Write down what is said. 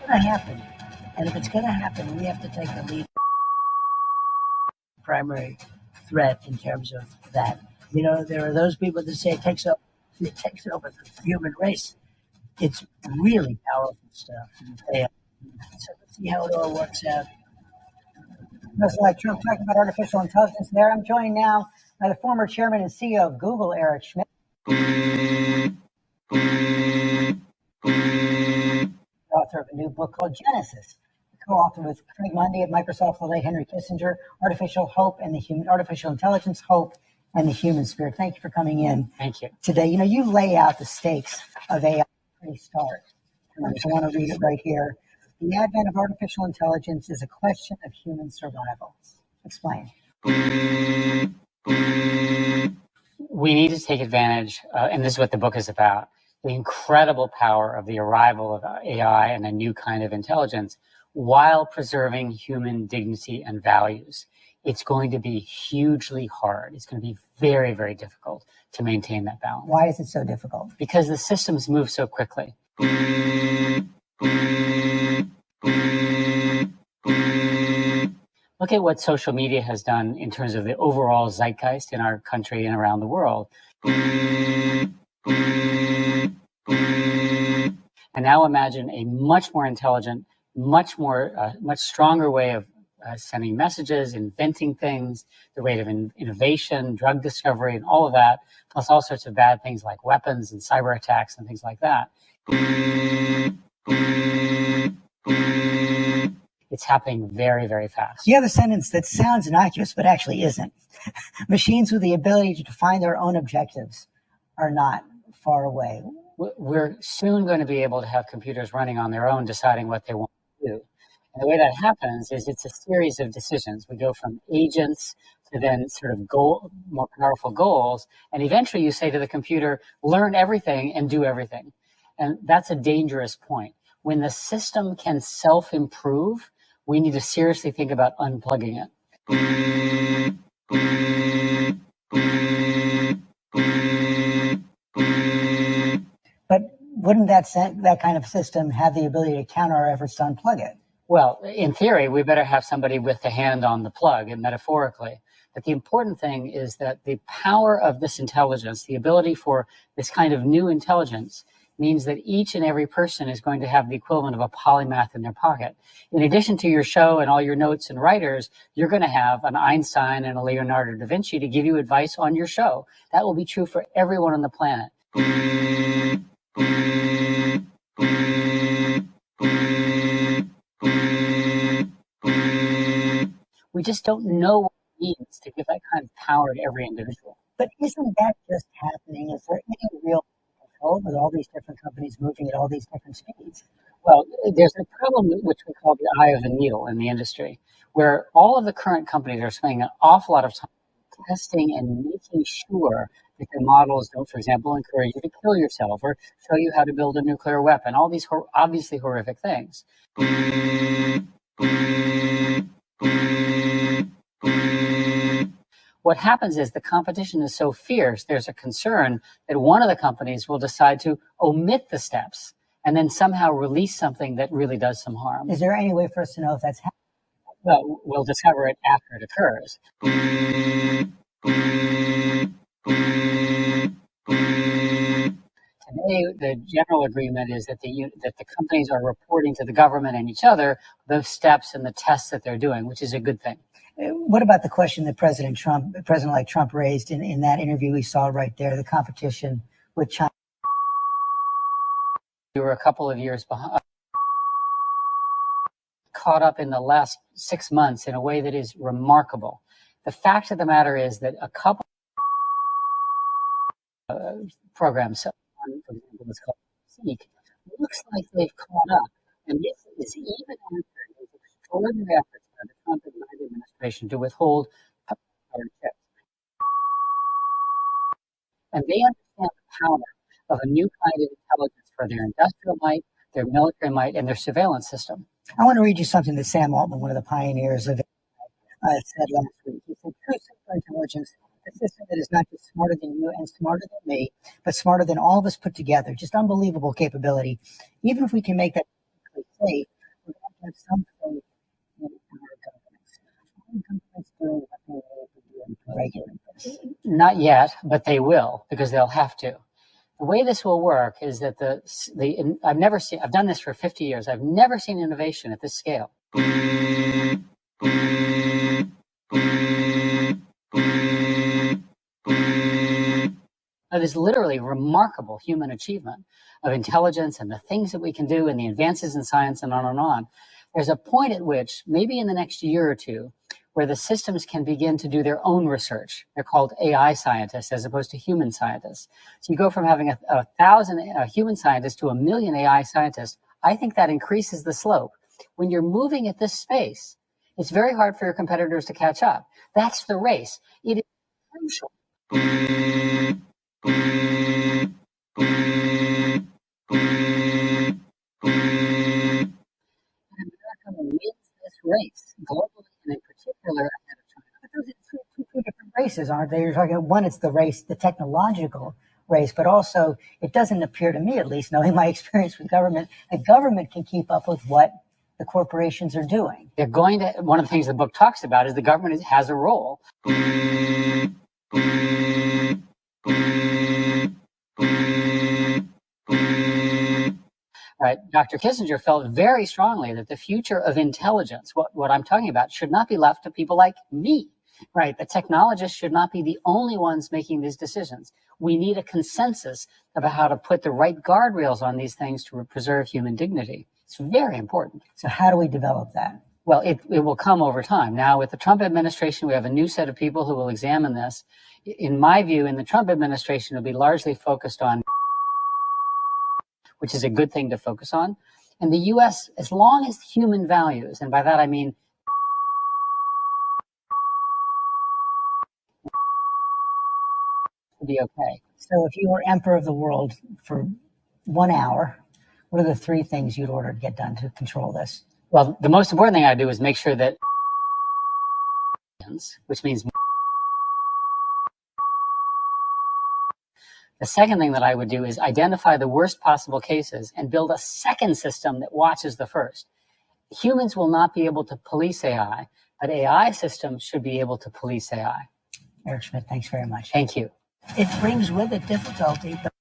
going to happen. And if it's going to happen, we have to take the lead. Primary threat in terms of that. You know, there are those people that say it takes over the human race. It's really powerful stuff. So let's see how it all works out. President-elect Trump talking about artificial intelligence there. I'm joined now by the former chairman and CEO of Google, Eric Schmidt. Author of a new book called Genesis. Co-author with Craig Mundy at Microsoft, the late Henry Kissinger, Artificial Intelligence, Hope, and the Human Spirit. Thank you for coming in. Thank you. Today, you know, you lay out the stakes of AI pretty stark. So I want to read it right here. The advent of artificial intelligence is a question of human survival. Explain. We need to take advantage, and this is what the book is about, the incredible power of the arrival of AI and a new kind of intelligence while preserving human dignity and values. It's going to be hugely hard. It's going to be very, very difficult to maintain that balance. Why is it so difficult? Because the systems move so quickly. Look at what social media has done in terms of the overall zeitgeist in our country and around the world. And now imagine a much more intelligent, much stronger way of sending messages, inventing things, the rate of innovation, drug discovery, and all of that, plus all sorts of bad things like weapons and cyber attacks and things like that. It's happening very, very fast. You have a sentence that sounds innocuous, but actually isn't. Machines with the ability to define their own objectives are not far away. We're soon going to be able to have computers running on their own, deciding what they want to do. And the way that happens is it's a series of decisions. We go from agents to then sort of more powerful goals. And eventually you say to the computer, learn everything and do everything. And that's a dangerous point. When the system can self-improve, we need to seriously think about unplugging it. But wouldn't that kind of system have the ability to counter our efforts to unplug it? Well, in theory, we better have somebody with the hand on the plug, and metaphorically. But the important thing is that the power of this intelligence, the ability for this kind of new intelligence, means that each and every person is going to have the equivalent of a polymath in their pocket. In addition to your show and all your notes and writers, you're going to have an Einstein and a Leonardo da Vinci to give you advice on your show. That will be true for everyone on the planet. We just don't know what it means to give that kind of power to every individual. But isn't that just happening? Is there any real control with all these different companies moving at all these different speeds? Well, there's a problem which we call the eye of the needle in the industry, where all of the current companies are spending an awful lot of time testing and making sure that their models don't, for example, encourage you to kill yourself or show you how to build a nuclear weapon, all these obviously horrific things. What happens is the competition is so fierce, there's a concern that one of the companies will decide to omit the steps and then somehow release something that really does some harm. Is there any way for us to know if that's happening? Well, we'll discover it after it occurs. Today, the general agreement is that the companies are reporting to the government and each other the steps and the tests that they're doing, which is a good thing. What about the question that President-elect Trump raised in that interview we saw right there, the competition with China? We were a couple of years behind, caught up in the last 6 months in a way that is remarkable. The fact of the matter is that a couple programs, for example, it's called Seek, looks like they've caught up. And this is even after these extraordinary efforts by the Trump and Biden administration to withhold power chips. And they understand the power of a new kind of intelligence for their industrial might, their military might, and their surveillance system. I want to read you something that Sam Altman, one of the pioneers of it, said last week. He said, true superintelligence, a system that is not just smarter than you and smarter than me, but smarter than all of us put together. Just unbelievable capability. Even if we can make that safe, some faith in our governments? Are governments doing what they need to do to regulate this? Not yet, but they will, because they'll have to. The way this will work is that I've done this for 50 years. I've never seen innovation at this scale. It is literally remarkable human achievement of intelligence and the things that we can do and the advances in science and on and on. There's a point at which, maybe in the next year or two, where the systems can begin to do their own research. They're called AI scientists as opposed to human scientists. So you go from having 1,000 human scientists to 1 million AI scientists. I think that increases the slope. When you're moving at this space, it's very hard for your competitors to catch up. That's the race. It is crucial. America wins this race globally and in particular ahead of China. But those are two different races, aren't they? You're talking one, it's the race, the technological race, but also it doesn't appear to me, at least knowing my experience with government, that government can keep up with what the corporations are doing. They're going to, one of the things the book talks about is the government has a role. Right. Dr. Kissinger felt very strongly that the future of intelligence, what I'm talking about, should not be left to people like me. Right. The technologists should not be the only ones making these decisions. We need a consensus about how to put the right guardrails on these things to preserve human dignity. It's very important. So how do we develop that? Well, it will come over time. Now, with the Trump administration, we have a new set of people who will examine this. In my view, in the Trump administration, it'll be largely focused on, which is a good thing to focus on. And the U.S., as long as human values, and by that I mean to be okay. So if you were emperor of the world for 1 hour, what are the 3 things you'd order to get done to control this? Well, the most important thing I do is make sure that, which means the second thing that I would do is identify the worst possible cases and build a second system that watches the first. Humans will not be able to police AI, but AI systems should be able to police AI. Eric Schmidt, thanks very much. Thank you. It brings with it difficulty, but